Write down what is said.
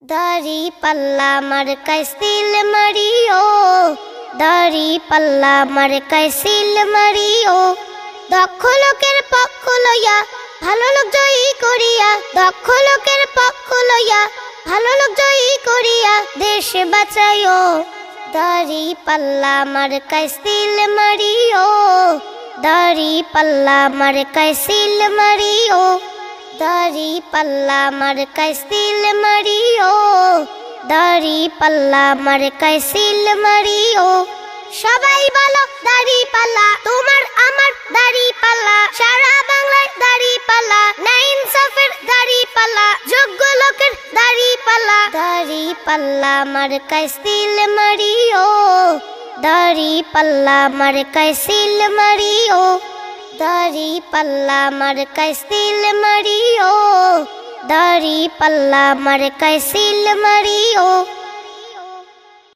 দাড়ি পাল্লা মার্কায় সিল মারিও, দাড়ি পাল্লা মার্কায় সিল মারিও। দক্ষ লোকের পক্ষ লইয়া ভালো লোক জয়ী করিয়া, দক্ষ লোকের পক্ষ লইয়া ভালো লোক জয়ী করিয়া দেশ বাঁচাইও। দাড়ি পাল্লা মার্কায় সিল মারিও, দাড়ি পাল্লা মার্কায় সিল মারিও। দাড়ি পাল্লা মার্কায় সিল মারিও, দাড়ি পাল্লা মার্কায় সিল মারিও। সবাই বলো দাড়ি পাল্লা, তোমার আমার দাড়ি পাল্লা, সারা বাংলায় দাড়ি পাল্লা, না ইনসাফের দাড়ি পাল্লা, যোগ্য লোকের দাড়ি পাল্লা। দাড়ি পাল্লা মার্কায় সিল মারিও, দাড়ি পাল্লা মার্কায় সিল মারিও। দাড়ি পাল্লা মার্কায় সিল মারিও, দাড়ি পাল্লা মার্কায় সিল মারিও।